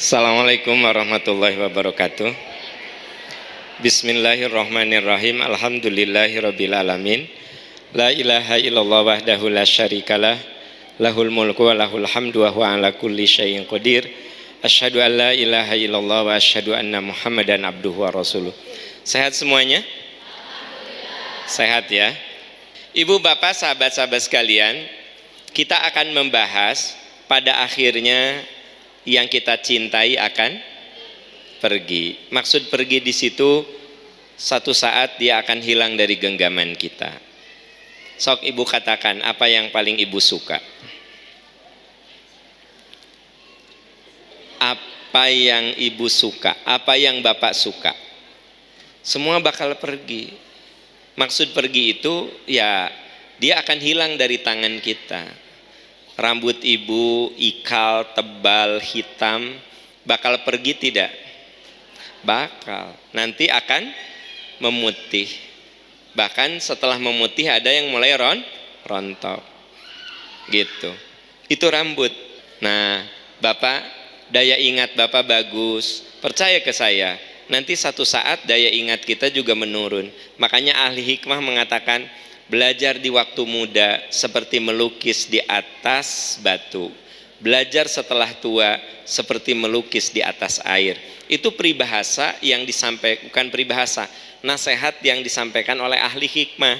Assalamualaikum warahmatullahi wabarakatuh. Bismillahirrahmanirrahim. Alhamdulillahirabbil alamin. La ilaha illallah wahdahu la syarikalah. Lahul mulku wa lahul hamdu wa huwa ala kulli syai'in qadir. Asyhadu an la ilaha illallah wa asyhadu anna Muhammadan abduhu wa rasuluh. Sehat semuanya? Sehat ya. Ibu bapak sahabat-sahabat sekalian, kita akan membahas pada akhirnya yang kita cintai akan pergi. Maksud pergi di situ satu saat dia akan hilang dari genggaman kita. Sok ibu katakan apa yang paling ibu suka? Apa yang ibu suka? Apa yang bapak suka? Semua bakal pergi. Maksud pergi itu ya dia akan hilang dari tangan kita. Rambut ibu ikal, tebal, hitam bakal pergi tidak? Bakal. Nanti akan memutih. Bahkan setelah memutih ada yang mulai rontok. Gitu. Itu rambut. Nah, bapak, daya ingat bapak bagus. Percaya ke saya. Nanti satu saat daya ingat kita juga menurun. Makanya ahli hikmah mengatakan, belajar di waktu muda seperti melukis di atas batu. Belajar setelah tua seperti melukis di atas air. Itu peribahasa yang disampaikan, bukan peribahasa, nasihat yang disampaikan oleh ahli hikmah.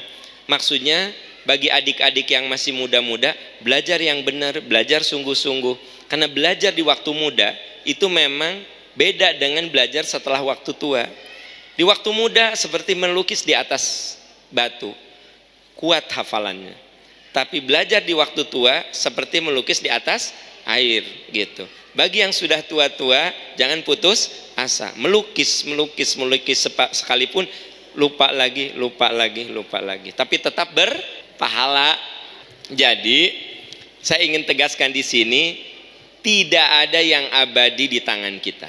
Maksudnya bagi adik-adik yang masih muda-muda, belajar yang benar, belajar sungguh-sungguh. Karena belajar di waktu muda itu memang beda dengan belajar setelah waktu tua. Di waktu muda seperti melukis di atas batu, kuat hafalannya. Tapi belajar di waktu tua seperti melukis di atas air gitu. Bagi yang sudah tua-tua jangan putus asa. Melukis sekalipun lupa lagi. Tapi tetap berpahala. Jadi saya ingin tegaskan di sini, tidak ada yang abadi di tangan kita.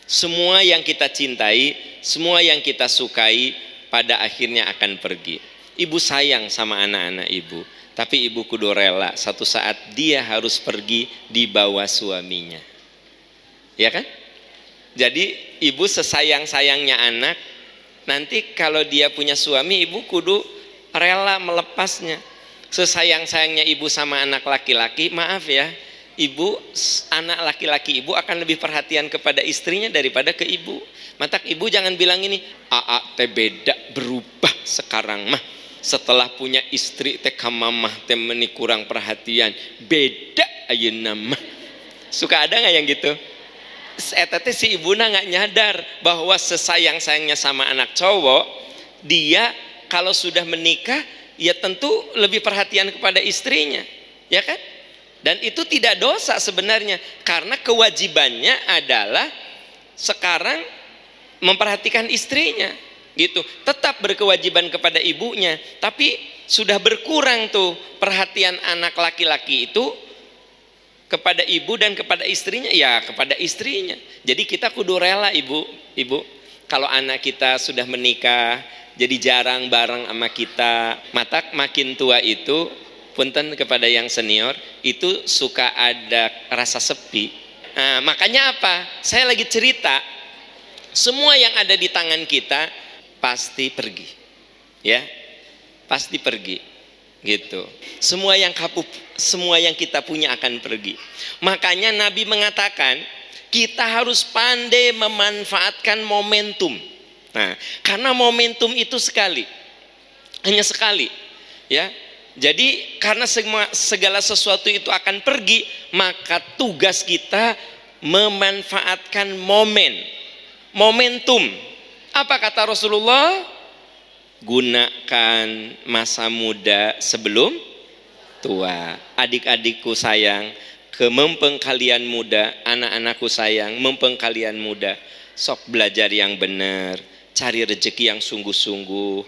Semua yang kita cintai, semua yang kita sukai pada akhirnya akan pergi. Ibu sayang sama anak-anak ibu, tapi ibu kudu rela satu saat dia harus pergi di bawah suaminya. Ya kan? Jadi ibu sesayang-sayangnya anak, nanti kalau dia punya suami, ibu kudu rela melepasnya. Sesayang-sayangnya ibu sama anak laki-laki, maaf ya, ibu, anak laki-laki ibu akan lebih perhatian kepada istrinya daripada ke ibu. Maka ibu jangan bilang ini, teh beda, berubah sekarang mah. Setelah punya istri teh ka mamah teh meni kurang perhatian, beda ayeuna mah. Suka ada nggak yang gitu? Eta teh si ibuna nggak nyadar bahwa sesayang-sayangnya sama anak cowok, dia kalau sudah menikah ya tentu lebih perhatian kepada istrinya, ya kan? Dan itu tidak dosa sebenarnya, karena kewajibannya adalah sekarang memperhatikan istrinya. Gitu, tetap berkewajiban kepada ibunya, tapi sudah berkurang tuh perhatian anak laki-laki itu kepada ibu dan kepada istrinya, ya kepada istrinya. Jadi kita kudu rela ibu, kalau anak kita sudah menikah, jadi jarang bareng sama kita, matak makin tua itu, punten kepada yang senior, itu suka ada rasa sepi. Nah, makanya apa? Saya lagi cerita, semua yang ada di tangan kita pasti pergi, ya, pasti pergi, gitu. Semua yang kita punya akan pergi. Makanya Nabi mengatakan kita harus pandai memanfaatkan momentum. Nah, karena momentum itu hanya sekali, ya. Jadi karena segala sesuatu itu akan pergi, maka tugas kita memanfaatkan momentum. Apa kata Rasulullah? Gunakan masa muda sebelum tua. Adik-adikku sayang, mempeng kalian muda, anak-anakku sayang, mempeng kalian muda. Sok belajar yang benar, cari rezeki yang sungguh-sungguh,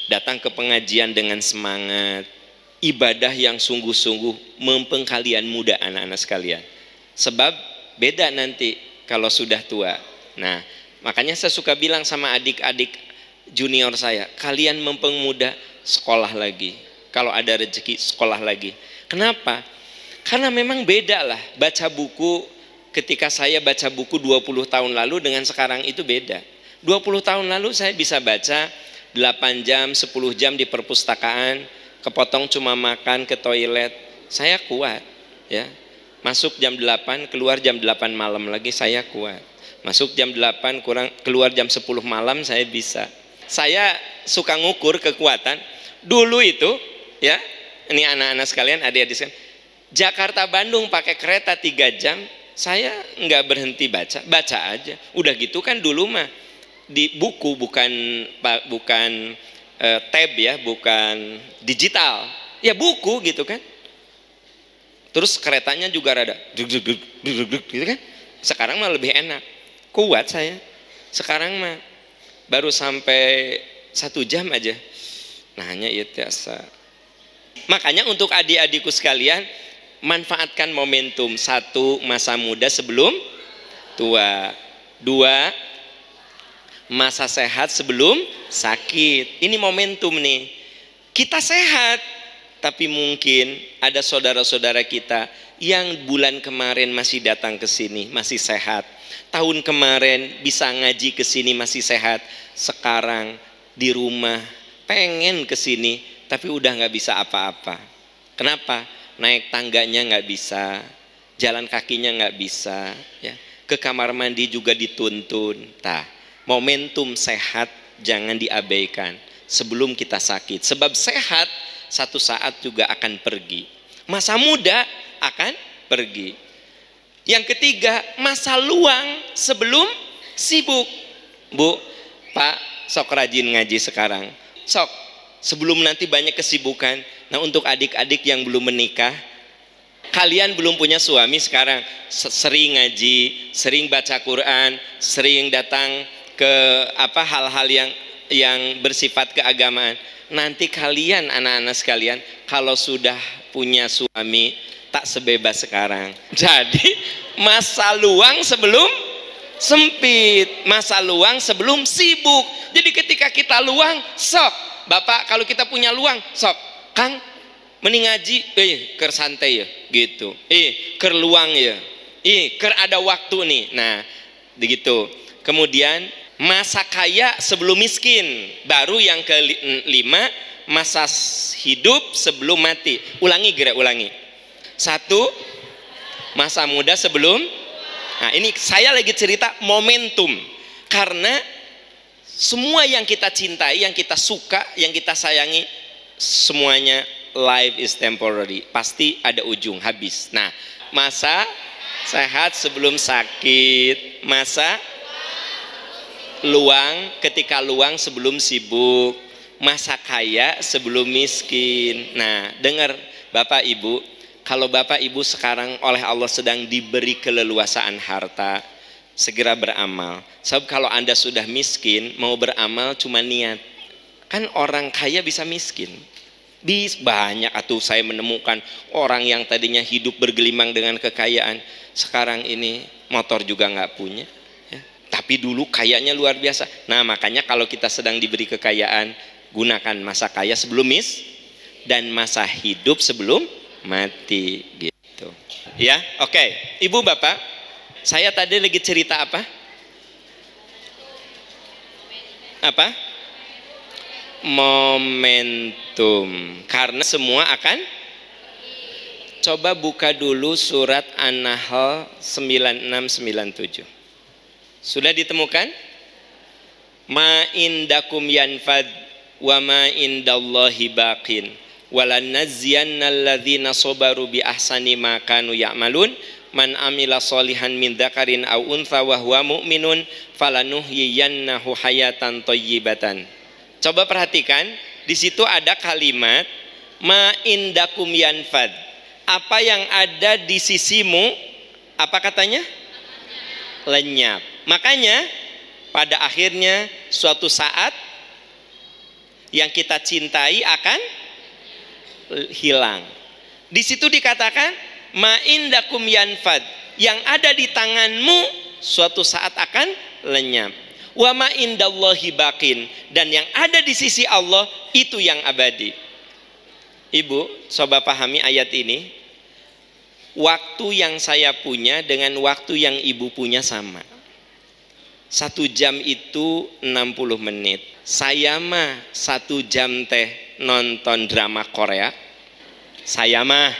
datang ke pengajian dengan semangat, ibadah yang sungguh-sungguh, mempeng kalian muda anak-anak sekalian. Sebab beda nanti kalau sudah tua. Nah, makanya saya suka bilang sama adik-adik junior saya, kalian mempeng muda, sekolah lagi. Kalau ada rezeki, sekolah lagi. Kenapa? Karena memang beda lah baca buku ketika saya baca buku 20 tahun lalu dengan sekarang itu beda. 20 tahun lalu saya bisa baca 8 jam, 10 jam di perpustakaan, kepotong cuma makan, ke toilet, saya kuat ya. Masuk jam 8, keluar jam 8 malam lagi, saya kuat. Masuk jam 8, keluar jam 10 malam, saya bisa. Saya suka ngukur kekuatan. Dulu itu ya, ini anak-anak sekalian, adik-adik sekalian, Jakarta Bandung pakai kereta 3 jam, saya nggak berhenti baca aja. Udah gitu kan dulu mah di buku, bukan tab ya, bukan digital ya, buku gitu kan. Terus keretanya juga rada gitu kan. Sekarang mah lebih enak, kuat saya. Sekarang mah baru sampai 1 jam aja, nah hanya itu biasa. Makanya untuk adik-adikku sekalian, manfaatkan momentum. 1, masa muda sebelum tua. 2, masa sehat sebelum sakit. Ini momentum nih. Kita sehat, tapi mungkin ada saudara-saudara kita yang bulan kemarin masih datang ke sini, masih sehat. Tahun kemarin bisa ngaji ke sini masih sehat. Sekarang di rumah pengen ke sini, tapi udah nggak bisa apa-apa. Kenapa? Naik tangganya nggak bisa, jalan kakinya nggak bisa, ya. Ke kamar mandi juga dituntun. Momentum sehat jangan diabaikan sebelum kita sakit. Sebab sehat satu saat juga akan pergi. Masa muda akan pergi. Yang ketiga, masa luang sebelum sibuk. Bu, Pak, sok rajin ngaji sekarang. Sok, sebelum nanti banyak kesibukan. Nah, untuk adik-adik yang belum menikah, kalian belum punya suami sekarang, sering ngaji, sering baca Quran, sering datang ke hal-hal yang bersifat keagamaan. Nanti kalian anak-anak sekalian kalau sudah punya suami tak sebebas sekarang. Jadi masa luang sebelum sempit, masa luang sebelum sibuk. Jadi ketika kita luang, sok Bapak, kalau kita punya luang, sok Kang mending ngaji, ker santai ya gitu, ker luang ya, ker ada waktu nih. Nah begitu. Kemudian masa kaya sebelum miskin. Baru yang kelima, masa hidup sebelum mati. Ulangi. 1, masa muda sebelum. Nah ini saya lagi cerita momentum. Karena semua yang kita cintai, yang kita suka, yang kita sayangi, semuanya life is temporary. Pasti ada ujung, habis. Nah, masa sehat sebelum sakit, masa luang ketika luang sebelum sibuk, masa kaya sebelum miskin. Nah, dengar Bapak Ibu, kalau Bapak Ibu sekarang oleh Allah sedang diberi keleluasaan harta, segera beramal. Sebab kalau Anda sudah miskin, mau beramal cuma niat. Kan orang kaya bisa miskin. Banyak atuh saya menemukan orang yang tadinya hidup bergelimang dengan kekayaan, sekarang ini motor juga nggak punya. Tapi dulu kayanya luar biasa. Nah makanya kalau kita sedang diberi kekayaan, gunakan masa kaya sebelum dan masa hidup sebelum mati gitu. Ya, oke. Ibu bapak, saya tadi lagi cerita apa? Apa? Momentum. Karena semua akan. Coba buka dulu surat An-Nahl 9697. Sudah ditemukan? Ma indakum yanfad wa ma indallahi baqin walanazziyanna alladzina sabaru bi ahsani ma kanu ya'malun man amila sholihan min dzakarin aw untha wa huwa mu'minun falanuhyiyannahu hayatan thayyibatan. Coba perhatikan, di situ ada kalimat ma indakum yanfad. Apa yang ada di sisimu, apa katanya? Lenyap. Makanya pada akhirnya suatu saat yang kita cintai akan hilang. Di situ dikatakan ma indakum yanfad, yang ada di tanganmu suatu saat akan lenyap. Wa ma indallahi baqin, dan yang ada di sisi Allah itu yang abadi. Ibu, coba pahami ayat ini. waktu yang saya punya dengan waktu yang ibu punya sama. 1 jam itu 60 menit. Saya mah 1 jam teh nonton drama Korea. Saya mah,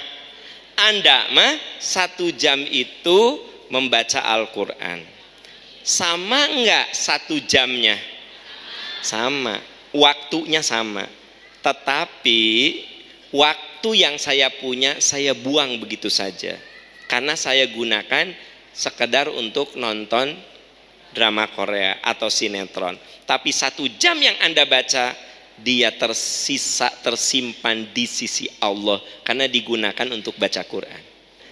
Anda mah 1 jam itu membaca Al-Quran. Sama enggak 1 jamnya? Sama, waktunya sama. Tetapi waktu yang saya punya saya buang begitu saja, karena saya gunakan sekedar untuk nonton drama Korea atau sinetron. Tapi 1 jam yang Anda baca, dia tersimpan di sisi Allah karena digunakan untuk baca Quran.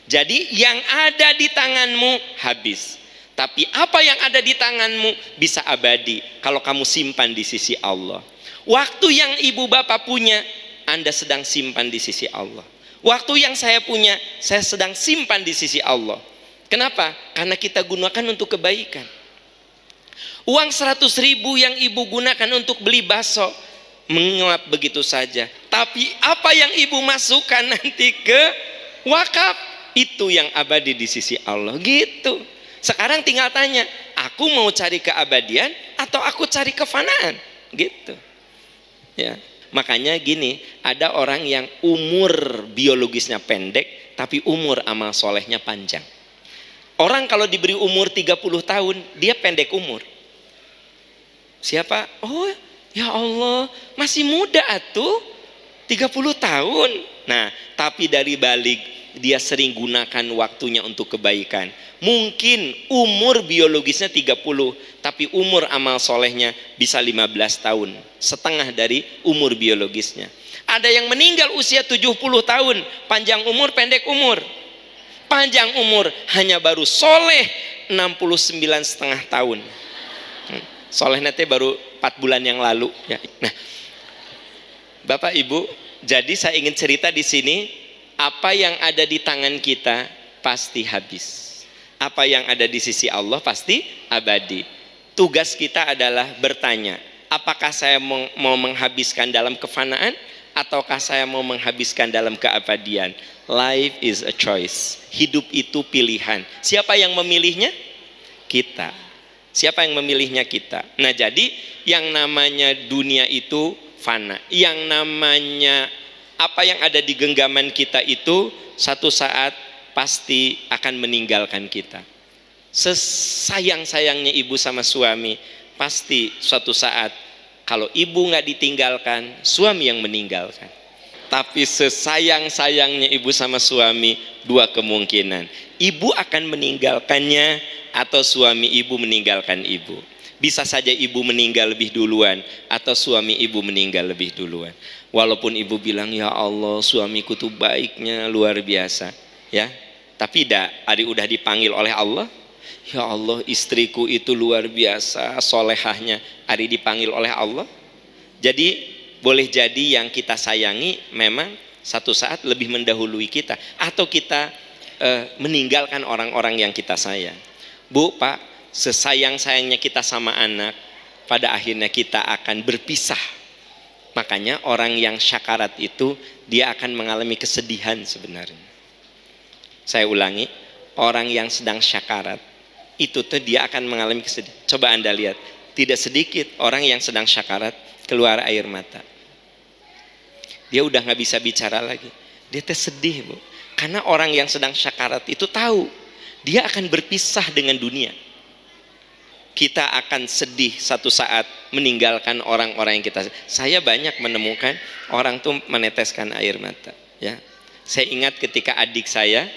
Jadi yang ada di tanganmu habis, tapi apa yang ada di tanganmu bisa abadi kalau kamu simpan di sisi Allah. Waktu yang ibu bapak punya, Anda sedang simpan di sisi Allah. Waktu yang saya punya, saya sedang simpan di sisi Allah. Kenapa? Karena kita gunakan untuk kebaikan. Uang 100.000 yang ibu gunakan untuk beli bakso menguap begitu saja. Tapi apa yang ibu masukkan nanti ke wakaf, itu yang abadi di sisi Allah. Gitu. Sekarang tinggal tanya, aku mau cari keabadian atau aku cari kefanaan? Gitu. Ya. Makanya gini, ada orang yang umur biologisnya pendek tapi umur amal solehnya panjang. Orang kalau diberi umur 30 tahun, dia pendek umur. Siapa? Oh ya Allah, masih muda atuh, 30 tahun. Nah, tapi dari balik dia sering gunakan waktunya untuk kebaikan. Mungkin umur biologisnya 30, tapi umur amal solehnya bisa 15 tahun, setengah dari umur biologisnya. Ada yang meninggal usia 70 tahun, panjang umur pendek umur. Panjang umur hanya baru soleh 69,5 tahun. Soleh nanti baru 4 bulan yang lalu ya. Nah, Bapak Ibu, jadi saya ingin cerita di sini, apa yang ada di tangan kita pasti habis. Apa yang ada di sisi Allah pasti abadi. Tugas kita adalah bertanya, apakah saya mau menghabiskan dalam kefanaan ataukah saya mau menghabiskan dalam keabadian? Life is a choice. Hidup itu pilihan. Siapa yang memilihnya? Kita. Siapa yang memilihnya? Kita. Nah, jadi yang namanya dunia itu fana. Yang namanya apa yang ada di genggaman kita itu satu saat pasti akan meninggalkan kita. Sesayang-sayangnya ibu sama suami, pasti suatu saat kalau ibu nggak ditinggalkan, suami yang meninggalkan. Tapi sesayang-sayangnya ibu sama suami, 2 kemungkinan. Ibu akan meninggalkannya atau suami ibu meninggalkan ibu. Bisa saja ibu meninggal lebih duluan atau suami ibu meninggal lebih duluan. Walaupun ibu bilang, ya Allah suamiku tuh baiknya luar biasa, ya. Tapi udah dipanggil oleh Allah, ya Allah istriku itu luar biasa solehahnya, hari dipanggil oleh Allah. Jadi boleh jadi yang kita sayangi memang satu saat lebih mendahului kita, atau kita meninggalkan orang-orang yang kita sayang. Bu, Pak, sesayang-sayangnya kita sama anak, pada akhirnya kita akan berpisah. Makanya orang yang syakarat itu dia akan mengalami kesedihan sebenarnya. Saya ulangi, orang yang sedang syakarat itu tuh dia akan mengalami kesedihan. Coba Anda lihat, tidak sedikit orang yang sedang syakarat keluar air mata. Dia udah nggak bisa bicara lagi. Dia sedih, Bu. Karena orang yang sedang syakarat itu tahu dia akan berpisah dengan dunia. Kita akan sedih satu saat meninggalkan orang-orang yang kita. Saya banyak menemukan orang tuh meneteskan air mata. Ya, saya ingat ketika adik saya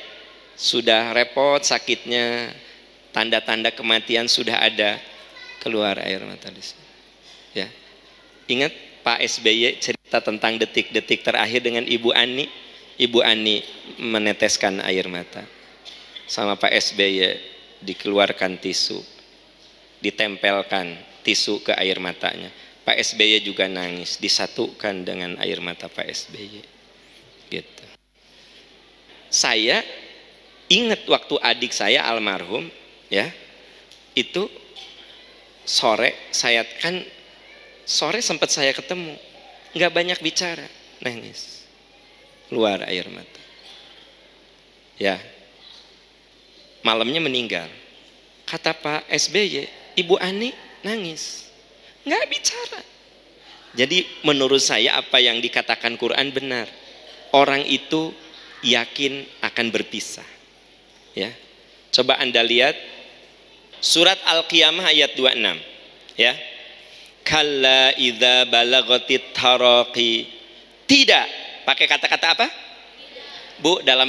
sudah repot sakitnya, tanda-tanda kematian sudah ada, keluar air mata di sini. Ya, ingat Pak SBY cerita tentang detik-detik terakhir dengan Ibu Ani. Ibu Ani meneteskan air mata. Sama Pak SBY dikeluarkan tisu, ditempelkan tisu ke air matanya. Pak SBY juga nangis, disatukan dengan air mata Pak SBY. Gitu. Saya ingat waktu adik saya almarhum, ya, itu sore saya kan sore sempat saya ketemu, nggak banyak bicara, nangis, keluar air mata. Ya, Malamnya meninggal. Kata Pak SBY, Ibu Ani nangis, nggak bicara. Jadi menurut saya apa yang dikatakan Quran benar. Orang itu yakin akan berpisah. Ya, coba Anda lihat surat Al-Qiyamah ayat 26. Ya, kalla idza balagatit taraqi. Tidak, pakai kata-kata apa? Bu, dalam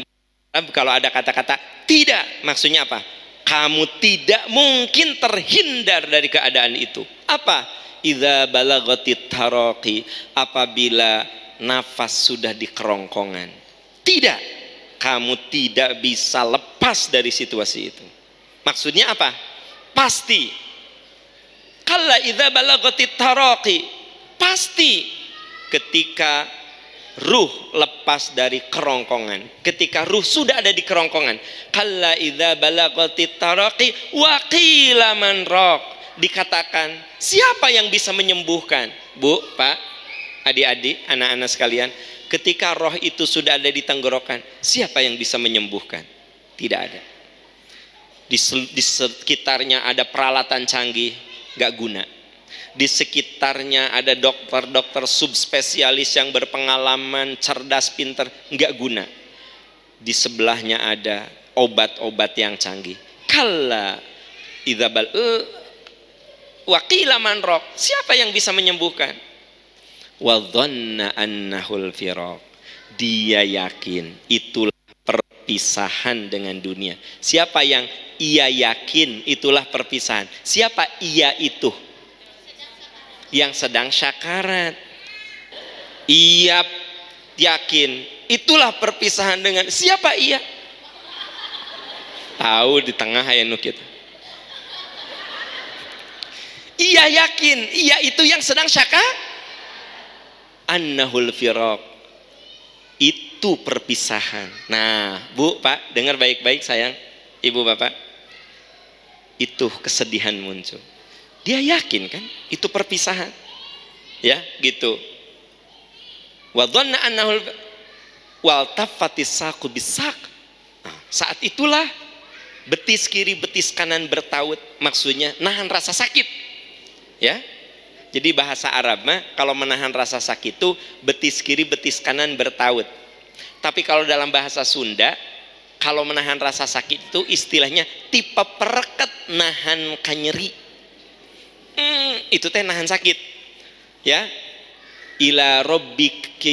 kalau ada kata-kata tidak, maksudnya apa? Kamu tidak mungkin terhindar dari keadaan itu. Apa? Idza balagatit taraqi, apabila nafas sudah di kerongkongan. Tidak, kamu tidak bisa lepas dari situasi itu. Maksudnya apa? Pasti. Kalla idza balagatit taraqi, pasti ketika ruh lepas dari kerongkongan, ketika ruh sudah ada di kerongkongan, kalla idza balagatit taraqi wa qila man raq, dikatakan siapa yang bisa menyembuhkan? Bu, Pak, adik-adik, anak-anak sekalian, ketika roh itu sudah ada di tenggorokan, siapa yang bisa menyembuhkan? Tidak ada. Di sekitarnya ada peralatan canggih, gak guna. Di sekitarnya ada dokter-dokter subspesialis yang berpengalaman, cerdas, pintar, nggak guna. Di sebelahnya ada obat-obat yang canggih. Kalla idza bal wa qila man raq, siapa yang bisa menyembuhkan? Wa dhanna annahul firaq, dia yakin itulah perpisahan dengan dunia. Siapa yang ia yakin itulah perpisahan? Siapa ia itu? Yang sedang syakarat. Ia yakin itulah perpisahan dengan siapa ia? Tahu di tengah aya nu kitu. Ia yakin ia itu yang sedang syakarat. Annahul firaq, itu perpisahan. Nah, Bu, Pak, dengar baik-baik sayang, Ibu, Bapak. Itu kesedihan muncul. Dia yakin kan itu perpisahan, ya gitu. Wa dhanna annahu wal tafatis saqu bisaq. Nah, saat itulah betis kiri betis kanan bertaut, maksudnya nahan rasa sakit, ya. Jadi bahasa Arab mah kalau menahan rasa sakit itu betis kiri betis kanan bertaut. Tapi kalau dalam bahasa Sunda, kalau menahan rasa sakit itu istilahnya tipe pereket nahan kanyeri. Itu teh nahan sakit, ya. Ila rabbika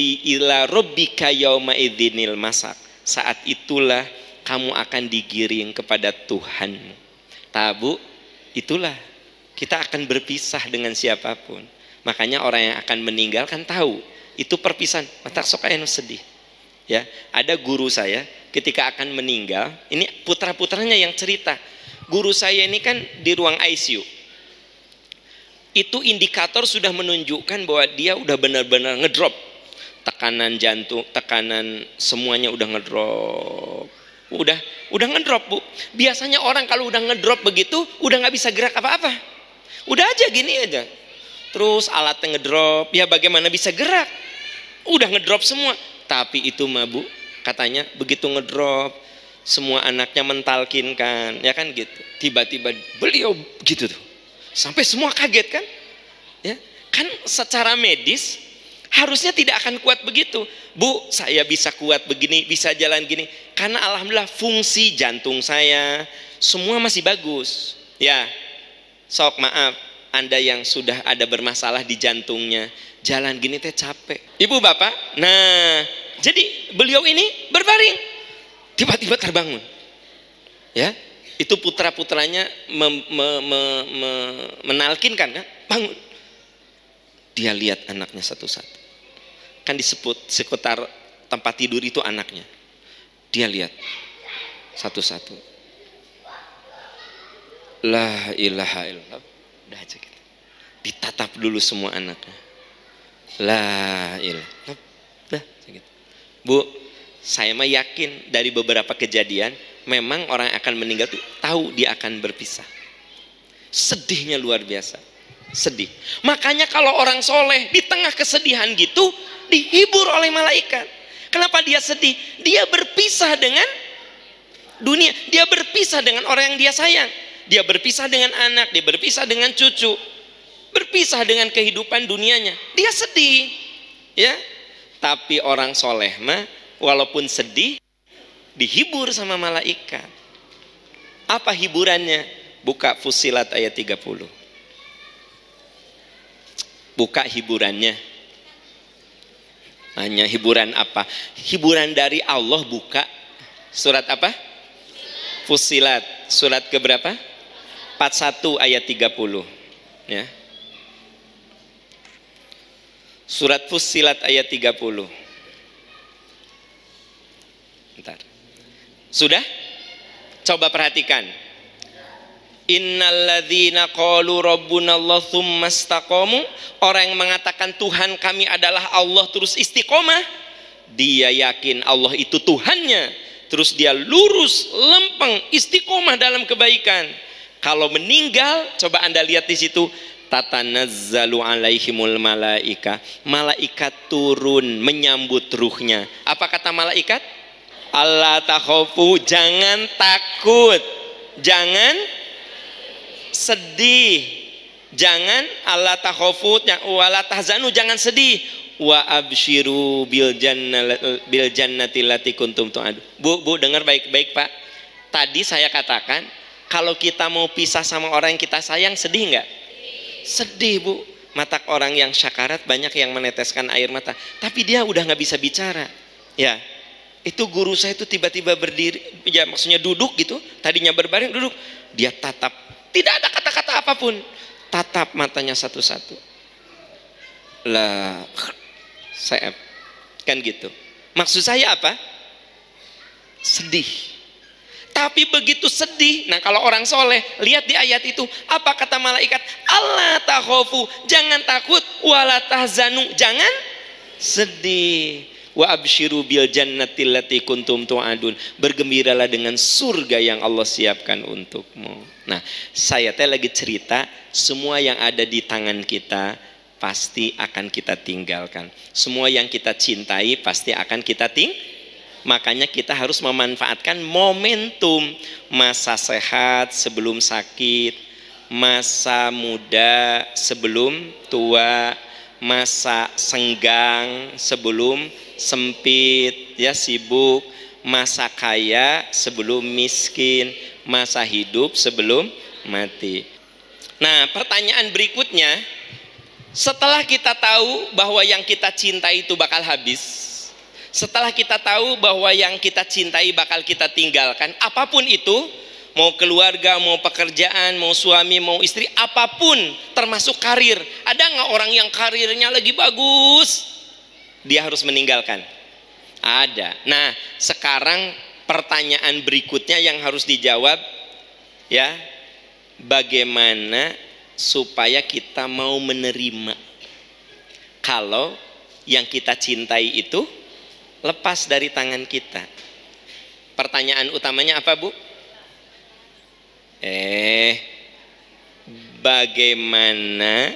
yauma idzinil masak, saat itulah kamu akan digiring kepada Tuhanmu. Tabu, itulah kita akan berpisah dengan siapapun. Makanya orang yang akan meninggal kan tahu itu perpisahan. Matak sok aya nu sedih, ya. Ada guru saya ketika akan meninggal, ini putra-putranya yang cerita. Guru saya ini kan di ruang ICU. Itu indikator sudah menunjukkan bahwa dia udah benar-benar ngedrop. Tekanan jantung, tekanan semuanya udah ngedrop. Udah ngedrop, Bu. Biasanya orang kalau udah ngedrop begitu, udah nggak bisa gerak apa-apa. Udah aja gini aja. Terus alatnya ngedrop, ya bagaimana bisa gerak? Udah ngedrop semua. Tapi itu mah, Bu, katanya begitu ngedrop, semua anaknya mentalkinkan, ya kan gitu. Tiba-tiba beliau gitu tuh. Sampai semua kaget kan, ya kan secara medis harusnya tidak akan kuat begitu. Bu, saya bisa kuat begini, bisa jalan gini, karena alhamdulillah fungsi jantung saya semua masih bagus. Ya, sok maaf, Anda yang sudah ada bermasalah di jantungnya, jalan gini teh capek. Ibu bapak, nah jadi beliau ini berbaring, tiba-tiba terbangun, ya. Itu putra-putranya menalkinkan kan, bangun. Dia lihat anaknya satu-satu. Kan disebut sekitar tempat tidur itu anaknya. Dia lihat satu-satu. La ilaha illallah. Udah aja gitu. Ditatap dulu semua anaknya. La ilaha. Udah aja gitu. Bu, saya mah yakin dari beberapa kejadian memang orang yang akan meninggal tuh tahu dia akan berpisah. Sedihnya luar biasa, sedih. Makanya kalau orang soleh di tengah kesedihan gitu dihibur oleh malaikat. Kenapa dia sedih? Dia berpisah dengan dunia. Dia berpisah dengan orang yang dia sayang. Dia berpisah dengan anak, dia berpisah dengan cucu, berpisah dengan kehidupan dunianya. Dia sedih, ya. Tapi orang soleh mah walaupun sedih dihibur sama malaikat. Apa hiburannya? Buka Fussilat ayat 30. Buka hiburannya. Hanya hiburan apa? Hiburan dari Allah. Buka surat apa? Fussilat. Surat keberapa? 41 ayat 30. Ya. Surat Fussilat ayat 30. Bentar. Sudah? Coba perhatikan. Innalladzina qalu rabbunallah tsumma istaqamu, orang yang mengatakan Tuhan kami adalah Allah terus istiqomah, dia yakin Allah itu Tuhannya, terus dia lurus, lempeng, istiqomah dalam kebaikan. Kalau meninggal, coba Anda lihat di situ, tatanazzalu alaihimul malaika, malaikat turun menyambut ruhnya. Apa kata malaikat? Allah takhafu, jangan takut, jangan sedih, jangan Allah takhafu wala tahzanu, jangan sedih, wa absyiru bil jannati allati kuntum tu'adu. Bu dengar baik-baik Pak. Tadi saya katakan kalau kita mau pisah sama orang yang kita sayang, sedih enggak? Sedih Bu. Mata orang yang syakarat banyak yang meneteskan air mata, tapi dia udah nggak bisa bicara. Ya, itu guru saya itu tiba-tiba berdiri, ya maksudnya duduk gitu, tadinya berbaring duduk, dia tatap, tidak ada kata-kata apapun, tatap matanya satu-satu. Lah, saya kan gitu. Maksud saya apa? Sedih. Tapi begitu sedih, nah kalau orang soleh, lihat di ayat itu, apa kata malaikat? Allah takhafu, jangan takut, wala tahzanu, jangan sedih. Wa absyiru bil jannati allati kuntum tu'adun, bergembiralah dengan surga yang Allah siapkan untukmu. Nah, saya teh lagi cerita, semua yang ada di tangan kita pasti akan kita tinggalkan. Semua yang kita cintai pasti akan kita tinggalkan. Makanya kita harus memanfaatkan momentum masa sehat sebelum sakit, masa muda sebelum tua, masa senggang sebelum sempit, ya sibuk, masa kaya sebelum miskin, masa hidup sebelum mati. Nah, pertanyaan berikutnya, setelah kita tahu bahwa yang kita cintai itu bakal habis, setelah kita tahu bahwa yang kita cintai bakal kita tinggalkan, apapun itu, mau keluarga, mau pekerjaan, mau suami, mau istri, apapun, termasuk karir. Ada nggak orang yang karirnya lagi bagus, dia harus meninggalkan? Ada. Nah, sekarang pertanyaan berikutnya yang harus dijawab, ya, bagaimana supaya kita mau menerima kalau yang kita cintai itu lepas dari tangan kita? Pertanyaan utamanya apa, Bu? Bagaimana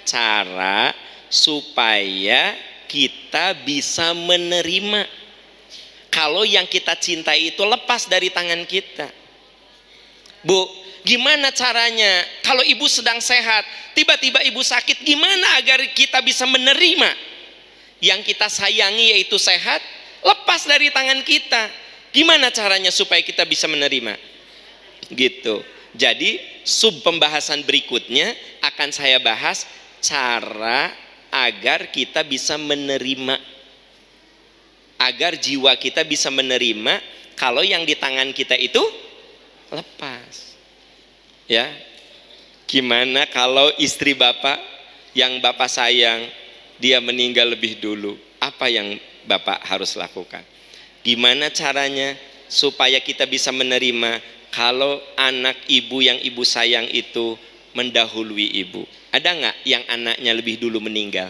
cara supaya kita bisa menerima kalau yang kita cintai itu lepas dari tangan kita? Bu, gimana caranya kalau ibu sedang sehat, tiba-tiba ibu sakit, gimana agar kita bisa menerima yang kita sayangi yaitu sehat lepas dari tangan kita? Gimana caranya supaya kita bisa menerima? Gitu. Jadi sub pembahasan berikutnya akan saya bahas cara agar kita bisa menerima, agar jiwa kita bisa menerima kalau yang di tangan kita itu lepas. Ya, gimana kalau istri Bapak yang Bapak sayang, dia meninggal lebih dulu, apa yang Bapak harus lakukan? Gimana caranya supaya kita bisa menerima kalau anak ibu yang ibu sayang itu mendahului ibu? Ada nggak yang anaknya lebih dulu meninggal?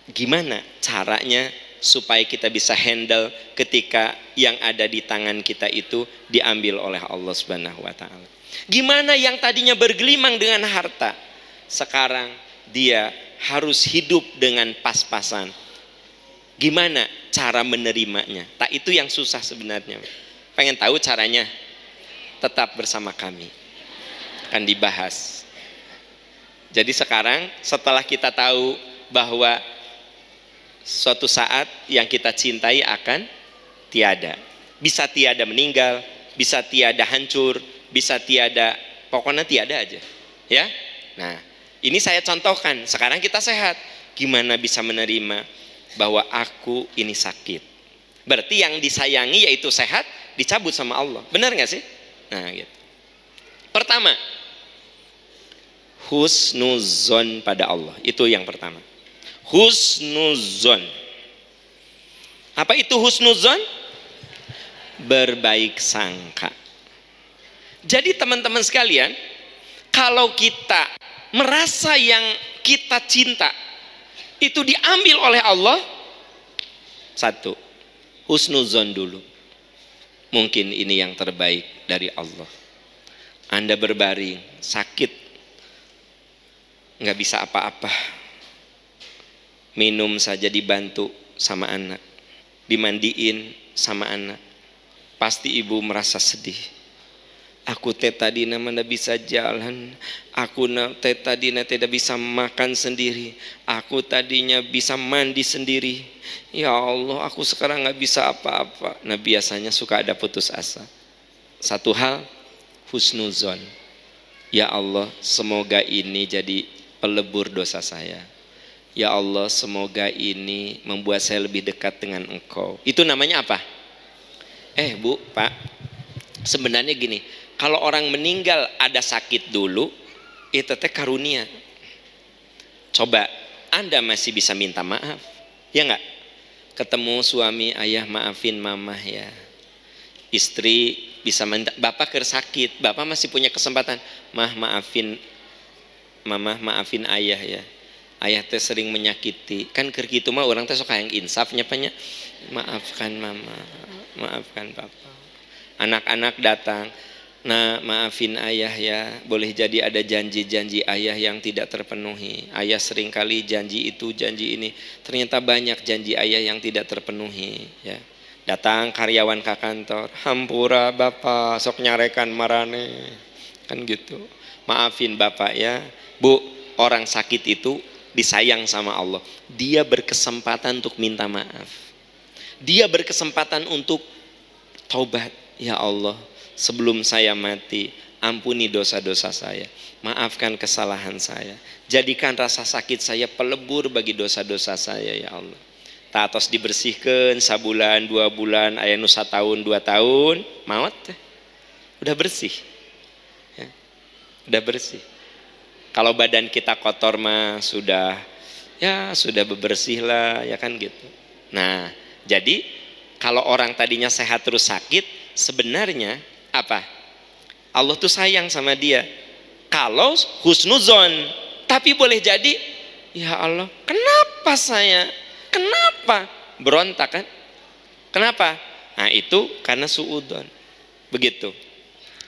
Gimana caranya supaya kita bisa handle ketika yang ada di tangan kita itu diambil oleh Allah Subhanahu wa Ta'ala? Gimana yang tadinya bergelimang dengan harta, sekarang dia harus hidup dengan pas-pasan? Gimana cara menerimanya? Tak itu yang susah sebenarnya. Pengen tahu caranya? Tetap bersama kami, akan dibahas. Jadi sekarang setelah kita tahu bahwa suatu saat yang kita cintai akan tiada, bisa tiada meninggal, bisa tiada hancur, bisa tiada, pokoknya tiada aja, ya. Nah, ini saya contohkan. Sekarang kita sehat, gimana bisa menerima bahwa aku ini sakit? Berarti yang disayangi yaitu sehat dicabut sama Allah, benar nggak sih? Nah, gitu. Pertama, husnuzon pada Allah, itu yang pertama. Husnuzon. Apa itu husnuzon? Berbaik sangka. Jadi teman-teman sekalian, kalau kita merasa yang kita cinta itu diambil oleh Allah, satu, husnuzon dulu. Mungkin ini yang terbaik dari Allah. Anda berbaring, sakit, nggak bisa apa-apa, minum saja dibantu sama anak, dimandiin sama anak, pasti ibu merasa sedih. Aku tadi nama tidak bisa jalan, aku tadi tidak bisa makan sendiri, aku tadinya bisa mandi sendiri, ya Allah aku sekarang nggak bisa apa-apa. Nah biasanya suka ada putus asa. Satu hal, husnuzon, ya Allah semoga ini jadi pelebur dosa saya, ya Allah semoga ini membuat saya lebih dekat dengan Engkau. Itu namanya apa? Bu, Pak, sebenarnya gini, kalau orang meninggal ada sakit dulu, itu teh karunia. Coba Anda masih bisa minta maaf, ya nggak? Ketemu suami, ayah maafin mamah ya. Istri bisa minta, bapak sakit, bapak masih punya kesempatan, maafin mamah, maafin ayah ya. Ayah teh sering menyakiti, kan kergitu mah orang teh suka yang insafnya banyak. Maafkan mama, maafkan papa. Anak-anak datang, nah maafin ayah ya, boleh jadi ada janji-janji ayah yang tidak terpenuhi. Ayah seringkali janji itu, janji ini, ternyata banyak janji ayah yang tidak terpenuhi ya. Datang karyawan ke kantor, hampura bapak sok nyarekan marane, kan gitu. Maafin bapak ya. Bu, orang sakit itu disayang sama Allah, dia berkesempatan untuk minta maaf, dia berkesempatan untuk taubat. Ya Allah, sebelum saya mati, ampuni dosa-dosa saya, maafkan kesalahan saya, jadikan rasa sakit saya pelebur bagi dosa-dosa saya ya Allah. Tatos dibersihkan sabulan, 2 bulan, aya nu 1 tahun, 2 tahun, maut udah bersih ya, udah bersih. Kalau badan kita kotor mah sudah bebersih lah ya kan gitu. Nah, jadi kalau orang tadinya sehat terus sakit, sebenarnya apa? Allah tuh sayang sama dia. Kalau husnuzon, tapi boleh jadi, ya Allah, kenapa saya? Kenapa? Berontak kan? Kenapa? Nah itu karena suudzon. Begitu.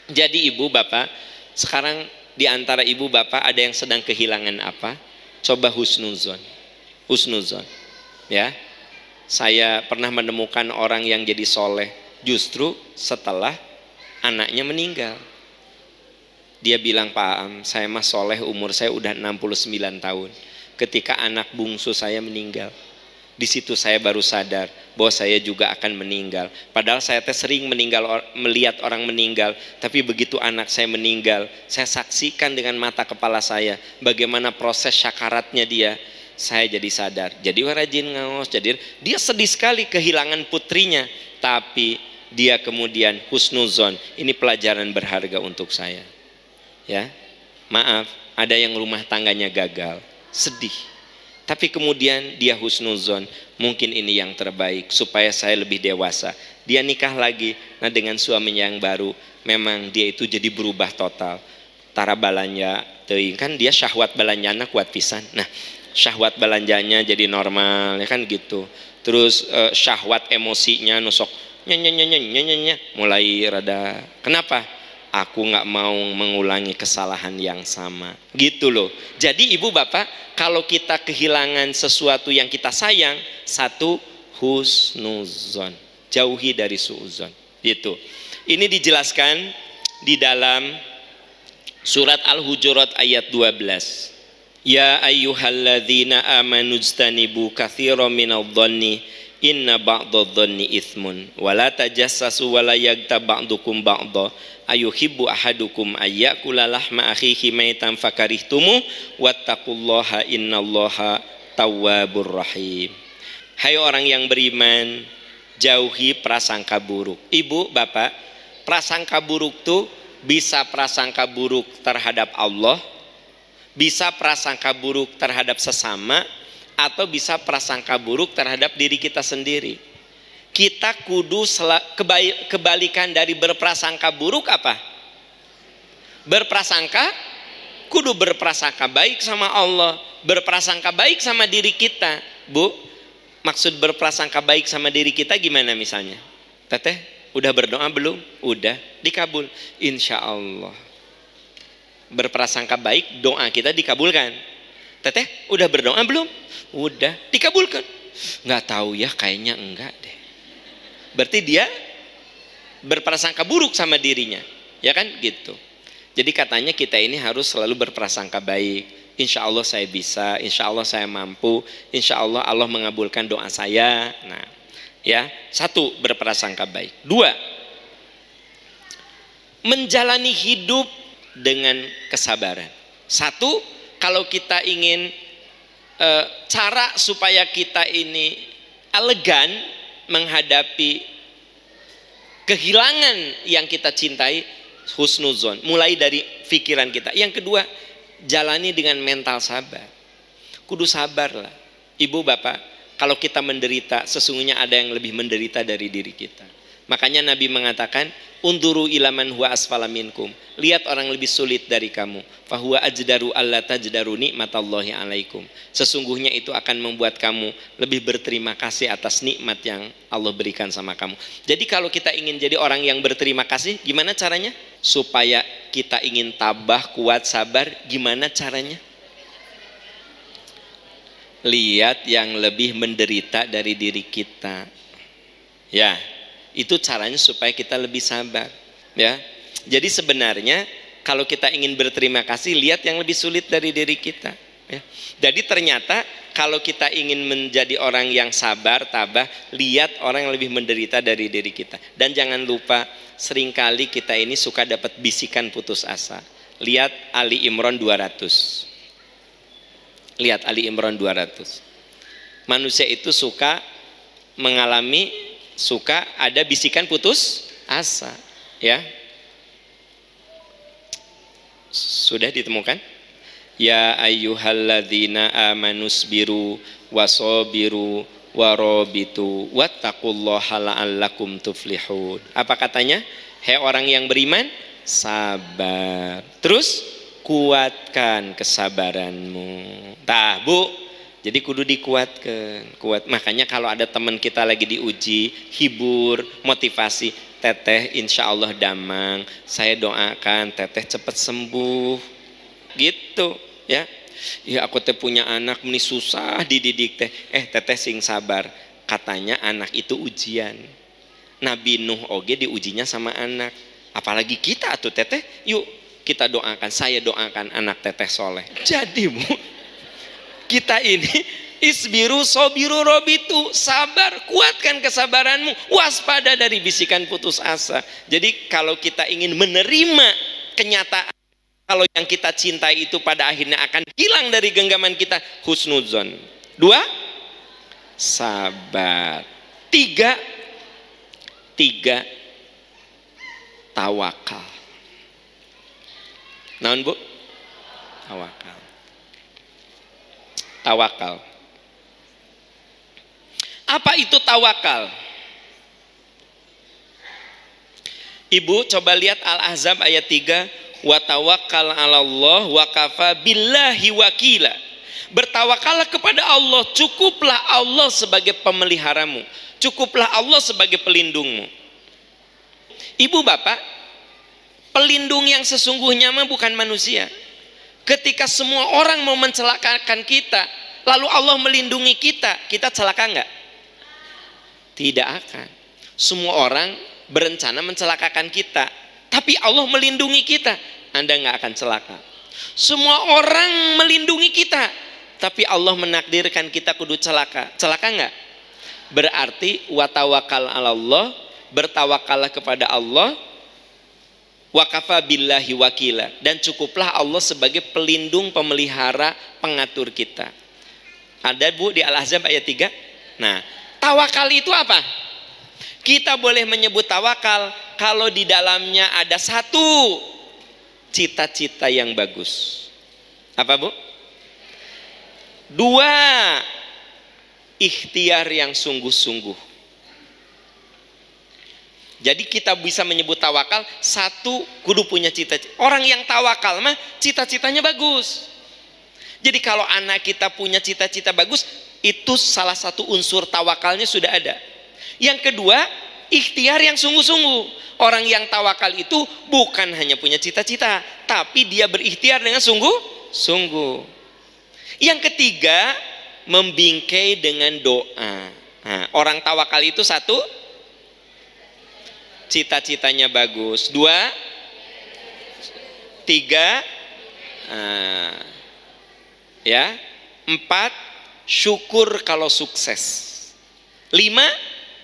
Jadi ibu bapak, sekarang di antara ibu bapak ada yang sedang kehilangan apa? Coba husnuzon. Husnuzon. Ya. Saya pernah menemukan orang yang jadi soleh justru setelah anaknya meninggal. Dia bilang, Pak Am, saya mah soleh, umur saya udah 69 tahun. Ketika anak bungsu saya meninggal, di situ saya baru sadar bahwa saya juga akan meninggal. Padahal saya sering melihat orang meninggal, tapi begitu anak saya meninggal, saya saksikan dengan mata kepala saya bagaimana proses syakaratnya dia. Saya jadi sadar, jadi rajin ngaos, jadi dia sedih sekali kehilangan putrinya, tapi dia kemudian husnuzon. Ini pelajaran berharga untuk saya. Ya, maaf, ada yang rumah tangganya gagal, sedih. Tapi kemudian dia husnuzon, mungkin ini yang terbaik supaya saya lebih dewasa. Dia nikah lagi, nah dengan suaminya yang baru, memang dia itu jadi berubah total. Tara balanja, kan dia syahwat balanjana kuat pisan. Nah, syahwat balanjanya jadi normal, ya kan gitu. Terus syahwat emosinya nusok nyanyi, mulai rada. Kenapa? Aku nggak mau mengulangi kesalahan yang sama, gitu loh. Jadi ibu bapak, kalau kita kehilangan sesuatu yang kita sayang, satu, husnuzon, jauhi dari suudzon. Gitu. Ini dijelaskan di dalam surat Al-Hujurat ayat 12. Ya ayyuhalladzina amanu jtanibu katsiran minadh-dhanni inna ba'dadh-dhanni itsmun wa la tajassasu wa la yaghtab ba'dukum ba'dha ayuhibbu ahadukum ayyakula lahma akhihi maitan fakarihtumu wattaqullaha innallaha tawwabur rahim. Hai orang yang beriman, jauhi prasangka buruk. Ibu, bapak, prasangka buruk tuh bisa prasangka buruk terhadap Allah, bisa prasangka buruk terhadap sesama, atau bisa prasangka buruk terhadap diri kita sendiri. Kita kudu kebalikan dari berprasangka buruk apa? Kudu berprasangka baik sama Allah, berprasangka baik sama diri kita. Bu, maksud berprasangka baik sama diri kita gimana misalnya? Teteh, udah berdoa belum? Udah, dikabul. Insya Allah. Berprasangka baik, doa kita dikabulkan. Teteh, udah berdoa belum? Udah, dikabulkan. Nggak tahu ya, kayaknya enggak deh. Berarti dia berprasangka buruk sama dirinya, ya kan gitu. Jadi katanya kita ini harus selalu berprasangka baik. Insya Allah saya bisa, insya Allah saya mampu, insya Allah Allah mengabulkan doa saya. Nah, ya, satu, berprasangka baik. Dua, menjalani hidup dengan kesabaran. Satu, kalau kita ingin cara supaya kita ini elegan menghadapi kehilangan yang kita cintai, husnuzon, mulai dari pikiran kita. Yang kedua, jalani dengan mental sabar. Kudu sabar lah. Ibu, bapak, kalau kita menderita, sesungguhnya ada yang lebih menderita dari diri kita. Makanya Nabi mengatakan, unduru ilaman huwa asfala minkum. Lihat orang lebih sulit dari kamu. Fahuwa ajdaru alla tajdaru nikmatallahi alaikum. Sesungguhnya itu akan membuat kamu lebih berterima kasih atas nikmat yang Allah berikan sama kamu. Jadi kalau kita ingin jadi orang yang berterima kasih, gimana caranya? Supaya kita ingin tabah, kuat, sabar, gimana caranya? Lihat yang lebih menderita dari diri kita. Ya, itu caranya supaya kita lebih sabar, ya. Jadi sebenarnya kalau kita ingin berterima kasih, lihat yang lebih sulit dari diri kita, ya. Jadi ternyata kalau kita ingin menjadi orang yang sabar, tabah, lihat orang yang lebih menderita dari diri kita. Dan jangan lupa, seringkali kita ini suka dapat bisikan putus asa. Lihat Ali Imran 200. Lihat Ali Imran 200. Manusia itu suka ada bisikan putus asa, ya. Sudah ditemukan? Ya ayyuhalladzina amanusbiru wasobiru warobitu wattaqullaha la'allakum tuflihun. Apa katanya? Hei orang yang beriman, sabar. Terus kuatkan kesabaranmu. Tah, Bu. Jadi kudu dikuatkan, kuat. Makanya kalau ada teman kita lagi diuji, hibur, motivasi. Teteh insya Allah damang, saya doakan teteh cepat sembuh. Gitu, ya. Ya aku teh punya anak ini susah dididik teh. Teteh sing sabar. Katanya anak itu ujian. Nabi Nuh oge diujinya sama anak. Apalagi kita tuh teteh. Yuk kita doakan, saya doakan anak teteh soleh. Jadi Bu, kita ini isbiru sobiru robitu, sabar, kuatkan kesabaranmu, waspada dari bisikan putus asa. Jadi kalau kita ingin menerima kenyataan kalau yang kita cintai itu pada akhirnya akan hilang dari genggaman kita, husnuzon. Dua, sabar. Tiga, tawakal. Naon Bu? Tawakal. Tawakal. Apa itu tawakal? Ibu coba lihat Al-Ahzab ayat 3, wa tawakkal 'alallah wa kafa billahi wakila. Bertawakallah kepada Allah, cukuplah Allah sebagai pemeliharamu, cukuplah Allah sebagai pelindungmu. Ibu bapak, pelindung yang sesungguhnya mah bukan manusia. Ketika semua orang mau mencelakakan kita, lalu Allah melindungi kita, kita celaka enggak? Tidak akan. Semua orang berencana mencelakakan kita, tapi Allah melindungi kita, Anda nggak akan celaka. Semua orang melindungi kita, tapi Allah menakdirkan kita kudu celaka. Celaka nggak? Berarti watawakal ala Allah, bertawakallah kepada Allah, wakafa billahi wakila, dan cukuplah Allah sebagai pelindung, pemelihara, pengatur kita. Ada Bu di Al-Ahzab ayat 3. Nah, tawakal itu apa? Kita boleh menyebut tawakal kalau di dalamnya ada satu cita-cita yang bagus. Apa Bu? 2, ikhtiar yang sungguh-sungguh. Jadi kita bisa menyebut tawakal, 1, kudu punya cita-cita. Orang yang tawakal mah cita-citanya bagus. Jadi kalau anak kita punya cita-cita bagus, itu salah satu unsur tawakalnya sudah ada. Yang kedua, ikhtiar yang sungguh-sungguh. Orang yang tawakal itu bukan hanya punya cita-cita, tapi dia berikhtiar dengan sungguh-sungguh. Yang ketiga, membingkai dengan doa. Nah, orang tawakal itu 1, cita-citanya bagus. 2, 3, ya. 4, syukur kalau sukses. 5,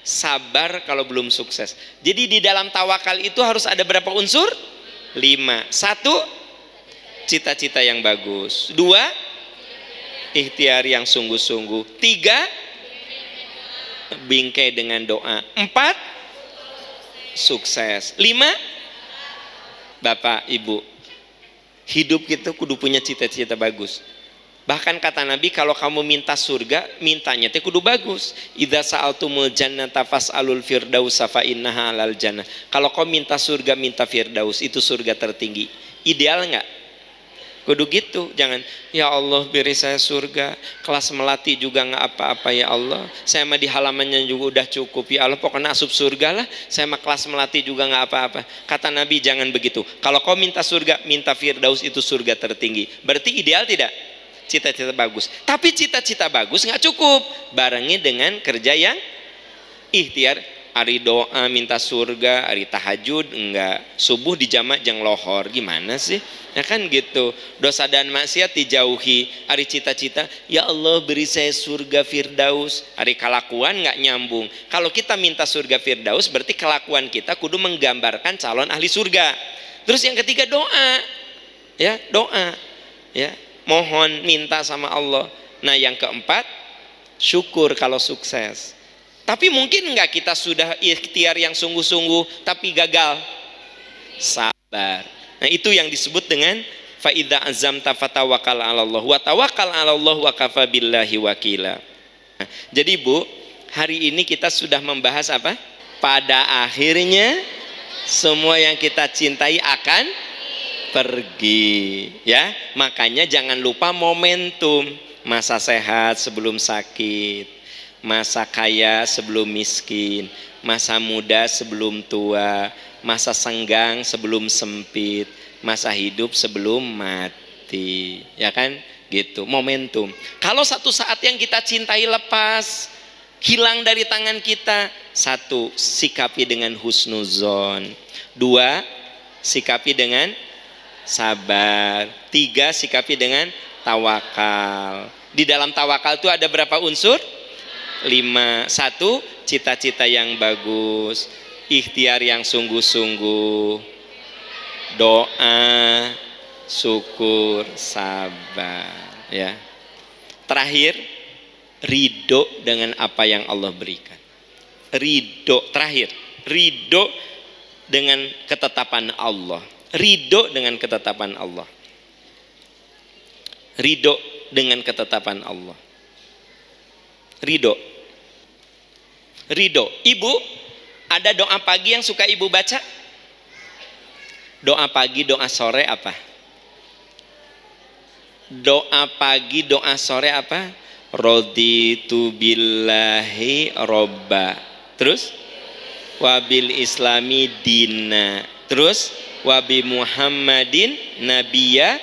sabar kalau belum sukses. Jadi di dalam tawakal itu harus ada berapa unsur? 5. 1, cita-cita yang bagus. 2, ikhtiar yang sungguh-sungguh. 3, bingkai dengan doa. 4, sukses. 5, Bapak Ibu, hidup kita kudu punya cita-cita bagus. Bahkan kata Nabi, kalau kamu minta surga, mintanya teh kudu bagus. Idza sa'altumul jannata fas'alul firdausa fa innaha 'alal jannah. Kalau kau minta surga, minta firdaus, itu surga tertinggi. Ideal enggak? Kudu gitu. Jangan, ya Allah beri saya surga, kelas melati juga enggak apa-apa ya Allah, saya mah di halamannya juga udah cukup ya Allah, pokoknya asup surga lah, saya mah kelas melati juga enggak apa-apa. Kata Nabi, jangan begitu. Kalau kau minta surga, minta firdaus, itu surga tertinggi. Berarti ideal tidak? Cita-cita bagus. Tapi cita-cita bagus nggak cukup, barengi dengan kerja yang ikhtiar. Ari doa minta surga, ari tahajud enggak, subuh dijamak jang lohor, gimana sih? Ya kan gitu. Dosa dan maksiat dijauhi. Ari cita-cita, ya Allah beri saya surga firdaus. Ari kelakuan nggak nyambung. Kalau kita minta surga firdaus, berarti kelakuan kita kudu menggambarkan calon ahli surga. Terus yang ketiga doa, ya doa, ya. Mohon, minta sama Allah. Nah yang keempat, syukur kalau sukses. Tapi mungkin enggak kita sudah ikhtiar yang sungguh-sungguh tapi gagal? Sabar. Nah itu yang disebut dengan fa'idha azamta fatawakal ala Allah wa tawakal ala Allah wa kafa billahi wakila. Nah, jadi Bu, hari ini kita sudah membahas apa? Pada akhirnya semua yang kita cintai akan pergi, ya. Makanya jangan lupa momentum, masa sehat sebelum sakit, masa kaya sebelum miskin, masa muda sebelum tua, masa senggang sebelum sempit, masa hidup sebelum mati, ya kan? Gitu, momentum. Kalau satu saat yang kita cintai lepas, hilang dari tangan kita, 1, sikapi dengan husnuzon. 2, sikapi dengan sabar. 3, sikapi dengan tawakal. Di dalam tawakal itu ada berapa unsur? 5. 1, cita-cita yang bagus, ikhtiar yang sungguh-sungguh, doa, syukur, sabar, ya. Terakhir, ridho dengan apa yang Allah berikan. Ridho, terakhir, ridho dengan ketetapan Allah. Ridho dengan ketetapan Allah. Ridho dengan ketetapan Allah. Ridho. Ridho. Ibu, ada doa pagi yang suka ibu baca? Doa pagi, doa sore apa? Doa pagi, doa sore apa? Raditu billahi robba. Terus? Wabil islami dina. Terus? Wabi Muhammadin nabiya.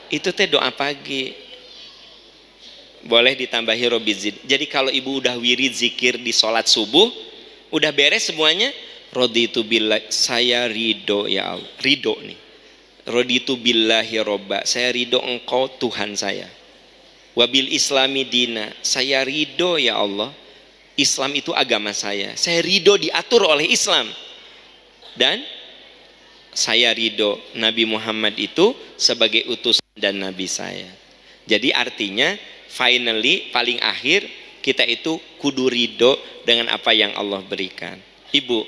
Itu teh doa pagi. Boleh ditambahi robizid. Jadi kalau ibu udah wirid zikir di sholat subuh, Udah beres semuanya, raditu billah, saya ridho ya Allah. Ridho nih. Raditu billahi robba, saya ridho engkau Tuhan saya. Wabil islami dina, saya ridho ya Allah, Islam itu agama saya. Saya ridho diatur oleh Islam. Dan saya ridho Nabi Muhammad itu sebagai utusan dan Nabi saya. Jadi artinya finally paling akhir kita itu kudu ridho dengan apa yang Allah berikan. Ibu,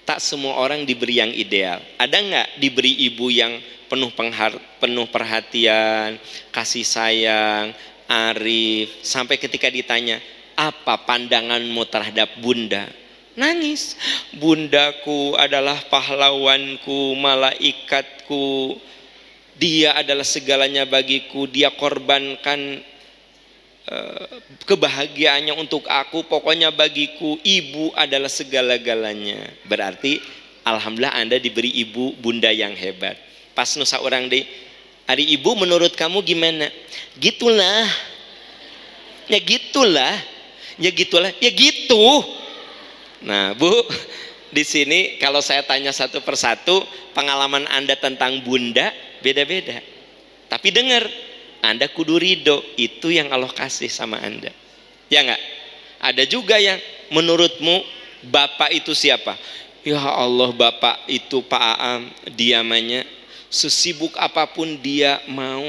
tak semua orang diberi yang ideal. Ada nggak diberi ibu yang penuh perhatian, kasih sayang, arif, sampai ketika ditanya, apa pandanganmu terhadap bunda? Nangis. Bundaku adalah pahlawanku, malaikatku. Dia adalah segalanya bagiku. Dia korbankan kebahagiaannya untuk aku. Pokoknya bagiku ibu adalah segala-galanya. Berarti alhamdulillah Anda diberi ibu bunda yang hebat. Pas nusa orang deh, hari ibu menurut kamu gimana? Gitulah. Ya gitulah. Ya gitulah. Ya gitu. Nah, Bu, di sini kalau saya tanya satu persatu, pengalaman Anda tentang bunda beda-beda. Tapi dengar, Anda kudu ridho, itu yang Allah kasih sama Anda. Ya enggak? Ada juga yang menurutmu bapak itu siapa? Ya Allah, bapak itu Pak Aam, diamannya sesibuk apapun dia mau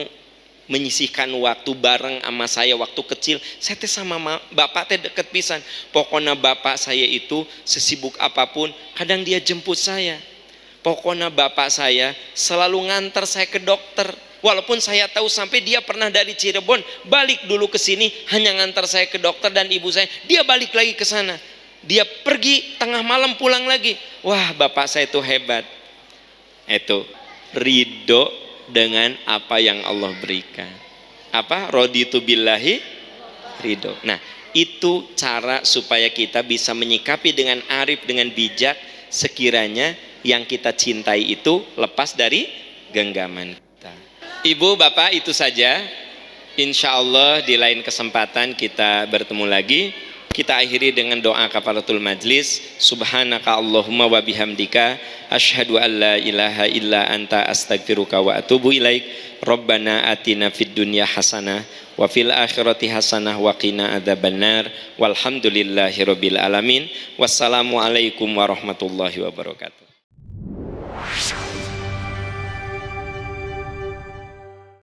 menyisihkan waktu bareng sama saya waktu kecil. Saya teh sama bapak teh deket pisan. Pokoknya bapak saya itu sesibuk apapun, kadang dia jemput saya. Pokoknya bapak saya selalu ngantar saya ke dokter. Walaupun saya tahu sampai dia pernah dari Cirebon balik dulu ke sini hanya ngantar saya ke dokter dan ibu saya. Dia balik lagi ke sana. Dia pergi tengah malam pulang lagi. Wah, bapak saya itu hebat. Itu ridho dengan apa yang Allah berikan. Apa? Raditu billahi ridho. Nah, itu cara supaya kita bisa menyikapi dengan arif, dengan bijak, sekiranya yang kita cintai itu lepas dari genggaman kita. Ibu, bapak, itu saja. Insya Allah di lain kesempatan kita bertemu lagi. Kita akhiri dengan doa kafaratul majlis. Subhanaka Allahumma wa bihamdika asyhadu an la ilaha illa anta astaghfiruka wa atubu ilaik. Rabbana atina fid dunya hasanah wa fil akhirati hasanah wa qina adzabannar. Walhamdulillahirabbil alamin. Wassalamualaikum warahmatullahi wabarakatuh.